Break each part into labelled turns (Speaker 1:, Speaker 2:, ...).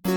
Speaker 1: Hey,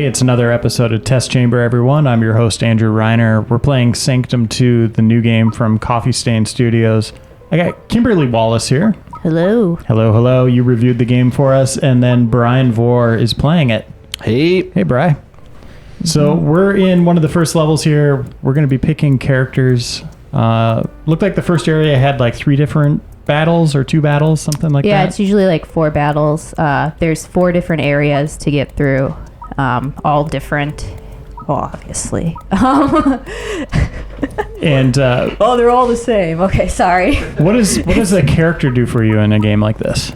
Speaker 1: it's another episode of Test Chamber, everyone. I'm your host, Andrew Reiner. We're playing Sanctum 2, the new game from Coffee Stain Studios. I got Kimberly Wallace here.
Speaker 2: Hello.
Speaker 1: Hello, hello. You reviewed the game for us, and then Brian Vore is playing it.
Speaker 3: Hey.
Speaker 1: Hey, Bri. So we're in one of the first levels here. We're going to be picking characters. Looked like the first area had like 3 different battles or 2 battles, something like that.
Speaker 2: Yeah, it's usually like 4 battles. There's 4 different areas to get through. All different, obviously.
Speaker 1: And
Speaker 2: they're all the same. Okay, sorry.
Speaker 1: what does a character do for you in a game like this?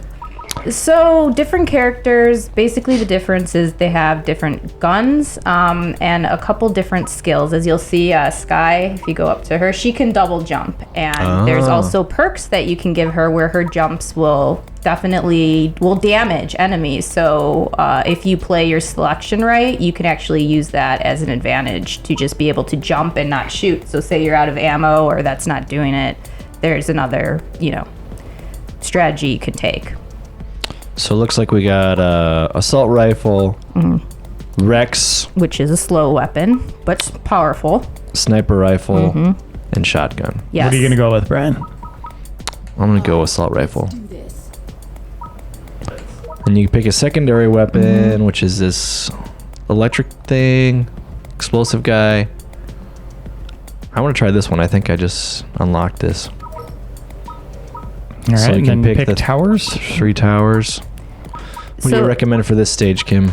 Speaker 2: So different characters, basically the difference is they have different guns and a couple different skills. As you'll see, Skye, if you go up to her, she can double jump. And there's also perks that you can give her where her jumps will damage enemies. So if you play your selection right, you can actually use that as an advantage to just be able to jump and not shoot. So say you're out of ammo or that's not doing it, there's another, strategy you could take.
Speaker 3: So it looks like we got assault rifle, Rex,
Speaker 2: which is a slow weapon, but powerful.
Speaker 3: Sniper rifle, and shotgun.
Speaker 2: Yes.
Speaker 1: What are you going to go with, Brian?
Speaker 3: I'm going to go assault rifle. And you can pick a secondary weapon, which is this electric thing, explosive guy. I want to try this one. I think I just unlocked this.
Speaker 1: All right,
Speaker 3: so you can
Speaker 1: and
Speaker 3: pick the
Speaker 1: towers.
Speaker 3: 3 towers. What do you recommend for this stage, Kim?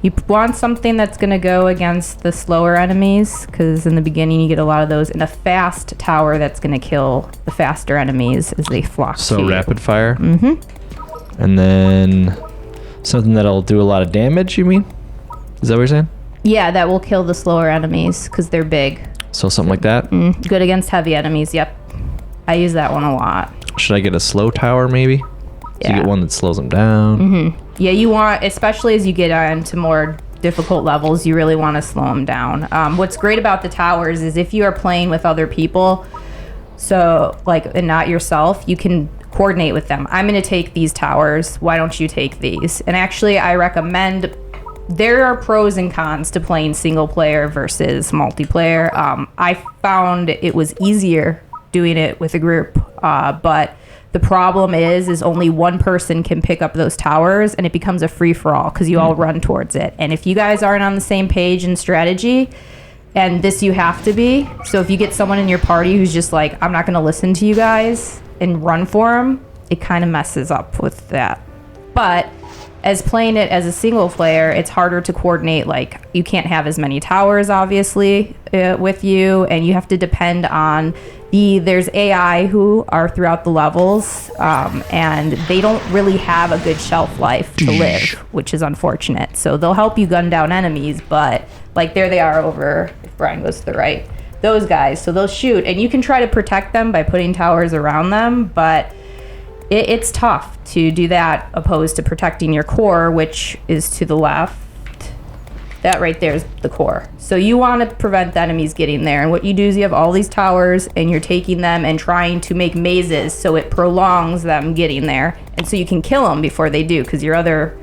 Speaker 2: You want something that's going to go against the slower enemies, because in the beginning you get a lot of those, and a fast tower that's going to kill the faster enemies as they flock to you.
Speaker 3: So rapid fire? And then something that'll do a lot of damage, you mean? Is that what you're saying?
Speaker 2: Yeah, that will kill the slower enemies, because they're big.
Speaker 3: So something like that?
Speaker 2: Good against heavy enemies, yep. I use that one a lot.
Speaker 3: Should I get a slow tower, maybe? So
Speaker 2: Yeah.
Speaker 3: you get one that slows them down.
Speaker 2: Yeah, you want, especially as you get into more difficult levels, you really want to slow them down. What's great about the towers is if you are playing with other people, and not yourself, you can coordinate with them. I'm going to take these towers. Why don't you take these? And actually, I recommend, there are pros and cons to playing single player versus multiplayer. I found it was easier doing it with a group, but the problem is only one person can pick up those towers, and it becomes a free-for-all because you all run towards it. And if you guys aren't on the same page in strategy, and this you have to be, so if you get someone in your party who's just like, I'm not going to listen to you guys and run for them, it kind of messes up with that. But as playing it as a single player, it's harder to coordinate. Like, you can't have as many towers, obviously, with you, and you have to depend on there's AI who are throughout the levels, and they don't really have a good shelf life to live, which is unfortunate. So they'll help you gun down enemies, but like there they are over, if Brian goes to the right, those guys. So they'll shoot, and you can try to protect them by putting towers around them, but it's tough to do that opposed to protecting your core, which is to the left. That right there is the core. So you want to prevent the enemies getting there. And what you do is you have all these towers, and you're taking them and trying to make mazes so it prolongs them getting there. And so you can kill them before they do, because your other,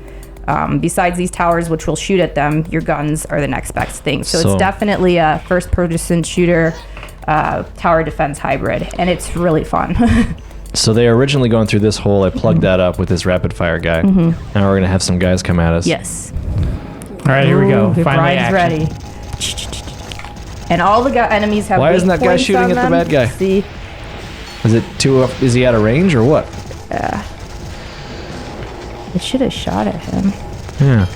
Speaker 2: besides these towers, which will shoot at them, your guns are the next best thing. So it's definitely a first-person shooter tower defense hybrid, and it's really fun.
Speaker 3: So they are originally going through this hole. I plugged that up with this rapid fire guy. Now we're going to have some guys come at us.
Speaker 2: Yes.
Speaker 1: All right, here we go. Finally,
Speaker 2: Brian's ready. And all the enemies have.
Speaker 3: Why isn't that guy shooting at the bad guy?
Speaker 2: See?
Speaker 3: Is it too? Is he out of range or what?
Speaker 2: It should have shot at him.
Speaker 3: Yeah.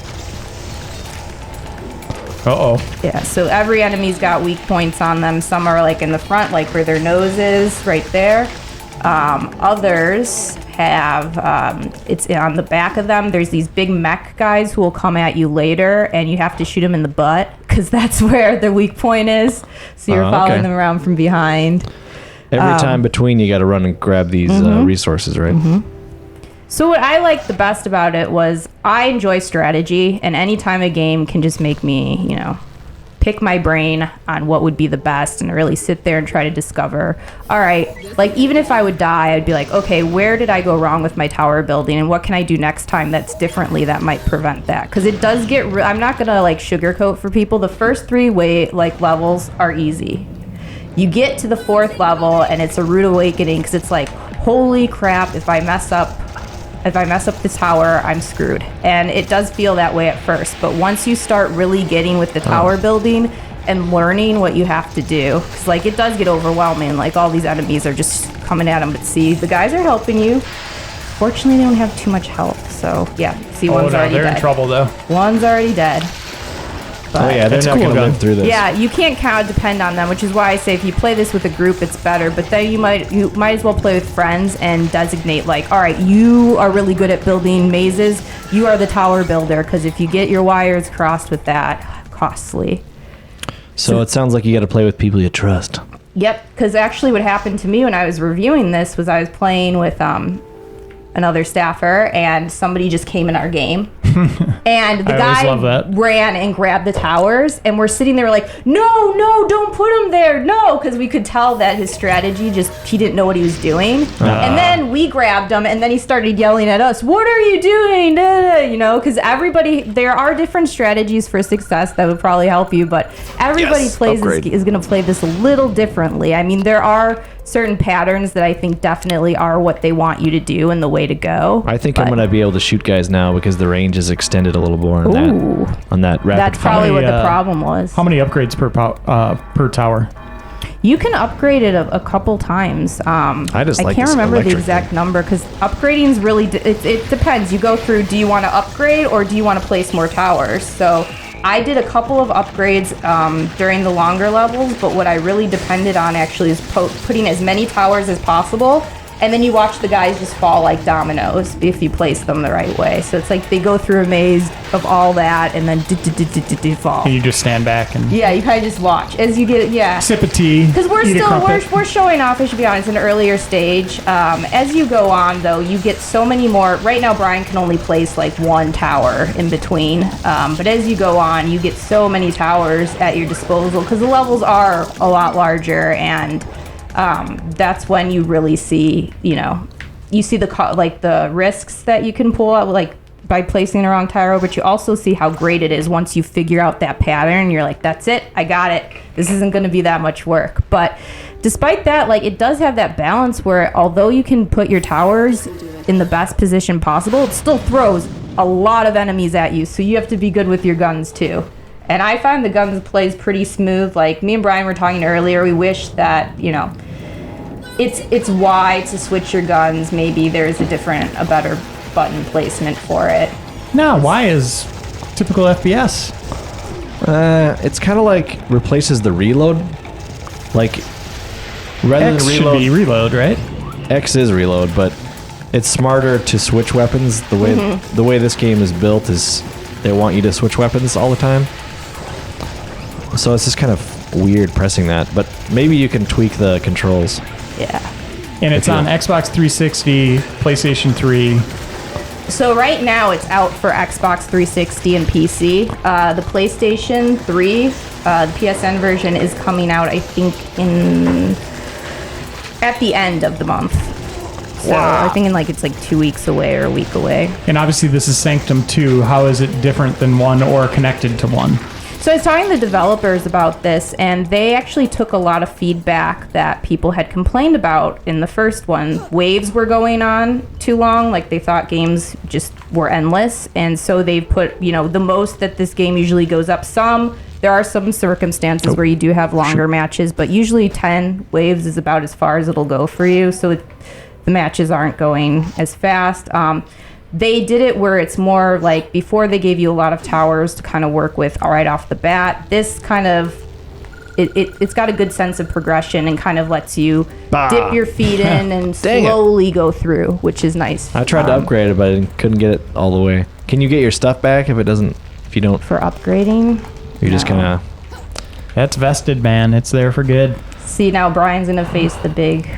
Speaker 2: Yeah, so every enemy's got weak points on them. Some are like in the front, like where their nose is, right there. Others have, it's on the back of them. There's these big mech guys who will come at you later, and you have to shoot them in the butt because that's where their weak point is. So you're following them around from behind.
Speaker 3: Every time between, you got to run and grab these resources, right?
Speaker 2: So what I liked the best about it was I enjoy strategy, and anytime a game can just make me, pick my brain on what would be the best and really sit there and try to discover, all right, like even if I would die, I'd be like, okay, where did I go wrong with my tower building and what can I do next time that's differently that might prevent that? Because it does get, I'm not going to like sugarcoat for people. The first 3 levels are easy. You get to the 4th level and it's a rude awakening because it's like, holy crap, if I mess up the tower, I'm screwed. And it does feel that way at first, but once you start really getting with the tower building and learning what you have to do, it's like it does get overwhelming. Like all these enemies are just coming at them, but see, the guys are helping you. Fortunately, they don't have too much health, so yeah. See, one's already
Speaker 1: they're
Speaker 2: dead.
Speaker 1: in trouble though.
Speaker 2: One's already dead.
Speaker 3: Oh yeah, they're
Speaker 1: That's
Speaker 3: not
Speaker 1: cool,
Speaker 3: going to
Speaker 1: gun.
Speaker 3: live through this.
Speaker 2: Yeah, you can't kind of depend on them, which is why I say if you play this with a group, it's better. But then you might as well play with friends and designate like, all right, you are really good at building mazes. You are the tower builder, because if you get your wires crossed with that, costly.
Speaker 3: So it sounds like you got to play with people you trust.
Speaker 2: Yep, because actually what happened to me when I was reviewing this was I was playing with another staffer and somebody just came in our game. And the guy ran and grabbed the towers and we're sitting there like, no, don't put him there. No, because we could tell that his strategy he didn't know what he was doing. And then we grabbed him and then he started yelling at us, what are you doing? You know, because there are different strategies for success that would probably help you, but everybody is going to play this a little differently. I mean, there are certain patterns that I think definitely are what they want you to do and the way to go.
Speaker 3: I think I'm going to be able to shoot guys now because the range is extended a little more on that rapid
Speaker 2: That's probably what the problem was.
Speaker 1: How many upgrades per tower?
Speaker 2: You can upgrade it a couple times. I can't remember the exact number because upgrading is really it depends. You go through, do you want to upgrade or do you want to place more towers? So I did a couple of upgrades during the longer levels, but what I really depended on actually is putting as many towers as possible. And then you watch the guys just fall like dominoes if you place them the right way. So it's like they go through a maze of all that and then fall.
Speaker 1: And you just stand back and...
Speaker 2: Yeah, you kind of just watch as you get, yeah.
Speaker 1: Sip a tea.
Speaker 2: Because we're showing off, I should be honest, an earlier stage. As you go on, though, you get so many more. Right now, Brian can only place like 1 tower in between. But as you go on, you get so many towers at your disposal because the levels are a lot larger and... that's when you really see, you see the risks that you can pull out, like by placing the wrong tower, but you also see how great it is once you figure out that pattern. You're like, that's it, I got it. This isn't going to be that much work. But despite that, like it does have that balance where although you can put your towers in the best position possible, it still throws a lot of enemies at you. So you have to be good with your guns too. And I find the guns plays pretty smooth. Like me and Brian were talking earlier, we wish that, it's why to switch your guns. Maybe there's a better button placement for it.
Speaker 1: No, Y is typical FPS.
Speaker 3: It's kind of like replaces the reload. Like rather
Speaker 1: X
Speaker 3: than reload,
Speaker 1: should be reload, right?
Speaker 3: X is reload, but it's smarter to switch weapons. The way this game is built is they want you to switch weapons all the time. So it's just kind of weird pressing that, but maybe you can tweak the controls.
Speaker 2: Yeah.
Speaker 1: And it's on Xbox 360, PlayStation 3.
Speaker 2: So right now it's out for Xbox 360 and PC. The PlayStation 3, the PSN version is coming out, I think, at the end of the month. So I think it's like 2 weeks away or a week away.
Speaker 1: And obviously this is Sanctum 2. How is it different than 1 or connected to 1?
Speaker 2: So I was talking to the developers about this, and they actually took a lot of feedback that people had complained about in the first one. Waves were going on too long, like they thought games just were endless, and so they've put, the most that this game usually goes up some. There are some circumstances where you do have longer matches, but usually 10 waves is about as far as it'll go for you, so the matches aren't going as fast. They did it where it's more like before they gave you a lot of towers to kind of work with right off the bat. This kind of, it's got a good sense of progression and kind of lets you dip your feet in and slowly go through, which is nice.
Speaker 3: I tried to upgrade it, but I couldn't get it all the way. Can you get your stuff back if you don't?
Speaker 2: For upgrading?
Speaker 3: You're just gonna...
Speaker 1: That's vested, man. It's there for good.
Speaker 2: See, now Brian's going to face the big...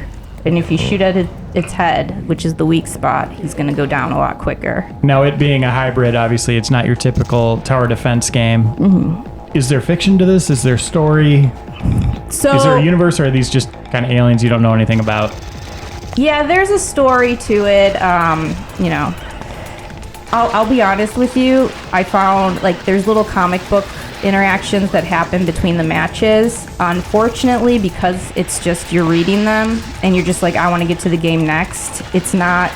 Speaker 2: And if you shoot at its head, which is the weak spot, he's going to go down a lot quicker.
Speaker 1: Now, it being a hybrid, obviously, it's not your typical tower defense game.
Speaker 2: Mm-hmm.
Speaker 1: is there fiction to this? Is there story?
Speaker 2: So
Speaker 1: Is there a universe, or are these just kind of aliens you don't know anything about?
Speaker 2: yeah, there's a story to it. You know, I'll be honest with you. I found like there's little comic book interactions that happen between the matches. Unfortunately, because it's just you're reading them and you're just like, I want to get to the game next. It's not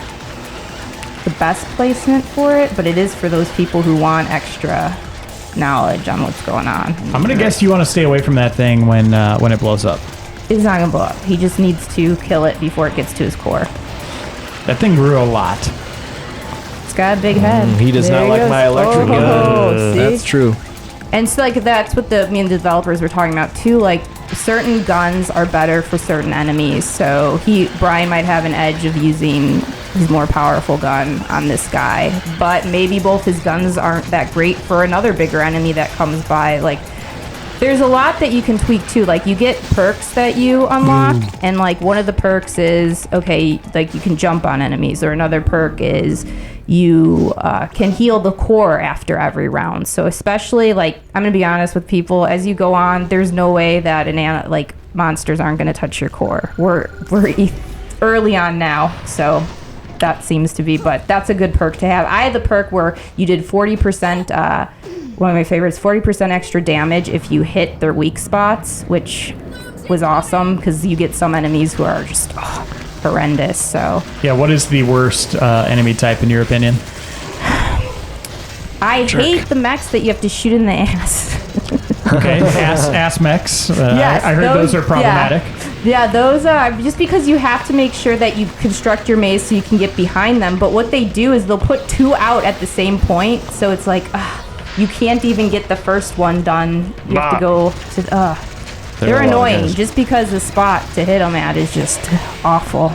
Speaker 2: the best placement for it, but it is for those people who want extra knowledge on what's going on.
Speaker 1: I'm gonna guess you want to stay away from that thing when it blows up.
Speaker 2: It's not gonna blow up. He just needs to kill it before it gets to his core.
Speaker 1: That thing grew a lot.
Speaker 2: It's got a big head.
Speaker 3: He does
Speaker 2: There
Speaker 3: not
Speaker 2: he
Speaker 3: like
Speaker 2: goes.
Speaker 3: my electric gun.
Speaker 2: See?
Speaker 3: That's true.
Speaker 2: And so like that's what me and the developers were talking about too. Like certain guns are better for certain enemies. So Brian might have an edge of using his more powerful gun on this guy, but maybe both his guns aren't that great for another bigger enemy that comes by. Like there's a lot that you can tweak too. Like you get perks that you unlock, and like one of the perks is okay, like you can jump on enemies, or another perk is you can heal the core after every round. So especially like I'm gonna be honest with people, as you go on, there's no way that like monsters aren't gonna touch your core. We're early on now, so that seems to be, but that's a good perk to have. I had the perk where you did 40%. One of my favorites, 40% extra damage if you hit their weak spots, which was awesome because you get some enemies who are just horrendous. So
Speaker 1: Yeah, what is the worst enemy type in your opinion?
Speaker 2: I hate the mechs that you have to shoot in the ass.
Speaker 1: Okay, ass mechs.
Speaker 2: Yes,
Speaker 1: I heard those are problematic.
Speaker 2: Yeah, those are just because you have to make sure that you construct your maze so you can get behind them. But what they do is they'll put two out at the same point, so it's like you can't even get the first one done. You have to go to. They're annoying just because the spot to hit them at is just awful.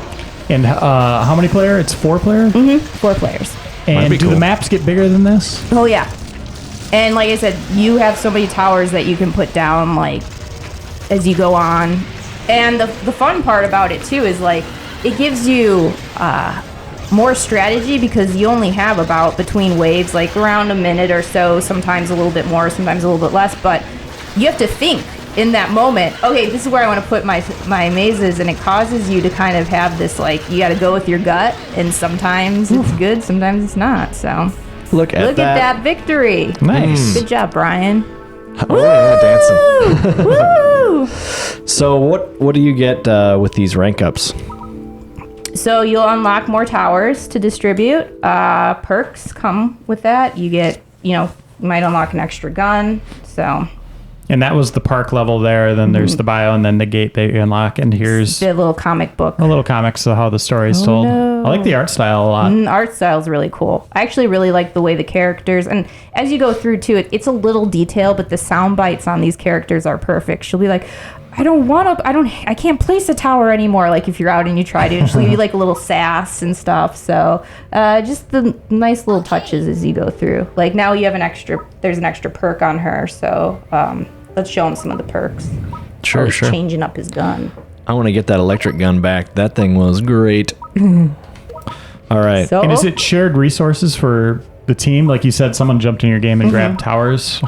Speaker 1: And how many player? It's 4 player?
Speaker 2: Mm-hmm. 4 players.
Speaker 1: And do
Speaker 3: cool.
Speaker 1: the maps get bigger than this?
Speaker 2: Oh yeah. And like I said, you have so many towers that you can put down like as you go on. And the fun part about it too is like it gives you more strategy because you only have about between waves like around a minute or so, sometimes a little bit more, sometimes a little bit less, but you have to think in that moment, okay, this is where I want to put my mazes, and it causes you to kind of have this like you got to go with your gut, and sometimes it's good, sometimes it's not. So
Speaker 3: Look at
Speaker 2: that victory.
Speaker 1: Nice.
Speaker 2: Good job, Brian.
Speaker 3: Oh, yeah, dancing.
Speaker 2: Woo!
Speaker 3: So what do you get with these rank ups?
Speaker 2: So you'll unlock more towers to distribute. Perks come with that. You get, you might unlock an extra gun. So
Speaker 1: And that was the park level there. Then there's the bio, and then the gate they unlock. And here's
Speaker 2: the little comic book.
Speaker 1: a little comics of how the story is told.
Speaker 2: no.
Speaker 1: I like the art style a lot.
Speaker 2: Art style is really cool. I actually really like the way the characters, and as you go through too, it's a little detail, but the sound bites on these characters are perfect. She'll be like, I can't place a tower anymore. Like if you're out and you try to, she'll give you like a little sass and stuff. So just the nice little touches as you go through. Like now you have there's an extra perk on her. So let's show him some of the perks.
Speaker 3: Sure.
Speaker 2: Changing up his gun.
Speaker 3: I want to get that electric gun back. That thing was great. All right.
Speaker 2: So
Speaker 1: And is it shared resources for the team? Like you said, someone jumped in your game and grabbed towers.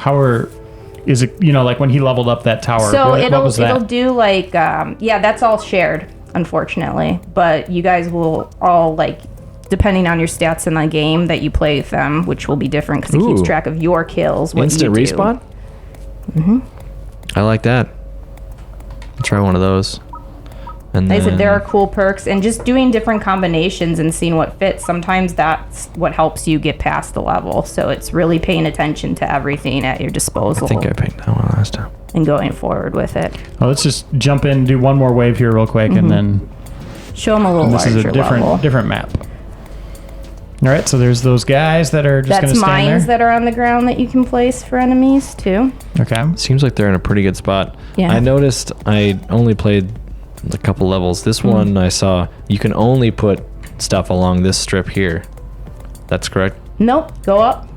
Speaker 1: Is it, like when he leveled up that tower?
Speaker 2: So
Speaker 1: what was that?
Speaker 2: it'll do like, that's all shared, unfortunately. But you guys will all like, depending on your stats in the game that you play with them, which will be different because it keeps track of your kills. What
Speaker 3: Instant
Speaker 2: you do.
Speaker 3: respawn? Mm-hmm. I like that. I'll try one of those. And
Speaker 2: Like I said, there are cool perks, and just doing different combinations and seeing what fits. Sometimes that's what helps you get past the level. So it's really paying attention to everything at your disposal.
Speaker 3: I think I picked that one last time.
Speaker 2: And going forward with it.
Speaker 1: Well, let's just jump in, do one more wave here real quick, and then
Speaker 2: Show them a little
Speaker 1: this
Speaker 2: larger
Speaker 1: is a
Speaker 2: level.
Speaker 1: different map. All right, so there's those guys that are just going to
Speaker 2: That's
Speaker 1: stand
Speaker 2: mines
Speaker 1: there.
Speaker 2: that are on the ground that you can place for enemies too.
Speaker 1: Okay.
Speaker 3: Seems like they're in a pretty good spot.
Speaker 2: Yeah.
Speaker 3: I noticed I only played a couple levels. This one I saw you can only put stuff along this strip here. That's correct?
Speaker 2: Nope, go up.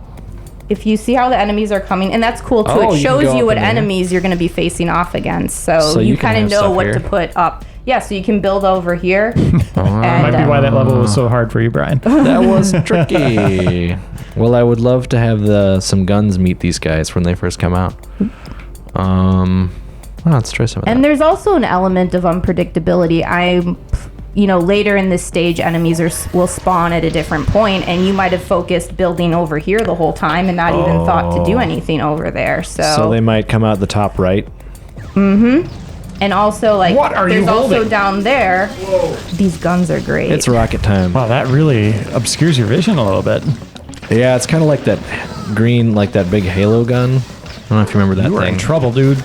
Speaker 2: If you see how the enemies are coming, and that's cool too.
Speaker 3: Oh,
Speaker 2: It
Speaker 3: you can
Speaker 2: shows
Speaker 3: go
Speaker 2: you
Speaker 3: up
Speaker 2: what
Speaker 3: in there.
Speaker 2: enemies you're going to be facing off against. So
Speaker 3: So
Speaker 2: you
Speaker 3: you can
Speaker 2: kind of
Speaker 3: have
Speaker 2: know
Speaker 3: stuff
Speaker 2: what
Speaker 3: here.
Speaker 2: to put up. Yeah, so you can build over here.
Speaker 1: Might be why that level was so hard for you, Brian.
Speaker 3: That was tricky. Well, I would love to have some guns meet these guys when they first come out. Let's try some of that.
Speaker 2: And there's also an element of unpredictability. Later in this stage, enemies will spawn at a different point, and you might have focused building over here the whole time and not even thought to do anything over there.
Speaker 3: So they might come out the top right.
Speaker 2: And also, like,
Speaker 1: What are
Speaker 2: there's
Speaker 1: you
Speaker 2: also
Speaker 1: holding?
Speaker 2: down there. These guns are great.
Speaker 3: It's rocket time.
Speaker 1: Wow, that really obscures your vision a little bit.
Speaker 3: Yeah, it's kind of like that green, like that big Halo gun. I don't know if you remember that
Speaker 1: You were
Speaker 3: thing.
Speaker 1: in trouble, dude.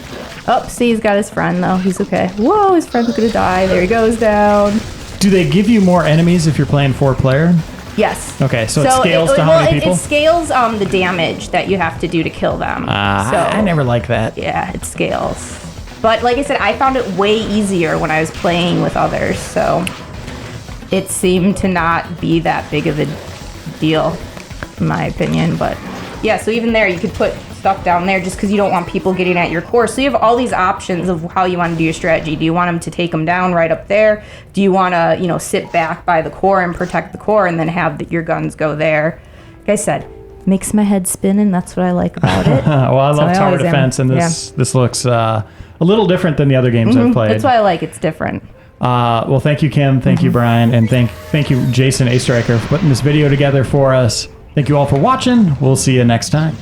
Speaker 2: Oh, see, he's got his friend, though. He's okay. Whoa, his friend's gonna die. There he goes down.
Speaker 1: Do they give you more enemies if you're playing 4-player?
Speaker 2: Yes.
Speaker 1: Okay, so it scales to how many people?
Speaker 2: It scales the damage that you have to do to kill them.
Speaker 1: I never like that.
Speaker 2: Yeah, it scales. But like I said, I found it way easier when I was playing with others, so it seemed to not be that big of a deal, in my opinion. But yeah, so even there, you could put stuff down there just because you don't want people getting at your core. So you have all these options of how you want to do your strategy. Do you want them to take them down right up there? Do you want to, sit back by the core and protect the core and then have your guns go there? Like I said, makes my head spin, and that's what I like about it.
Speaker 1: Well, I love tower
Speaker 2: always am.
Speaker 1: defense, and this looks a little different than the other games I've played.
Speaker 2: That's why I like it's different.
Speaker 1: Well, thank you, Kim. Thank you, Brian. And thank you, Jason A. Striker, for putting this video together for us. Thank you all for watching. We'll see you next time.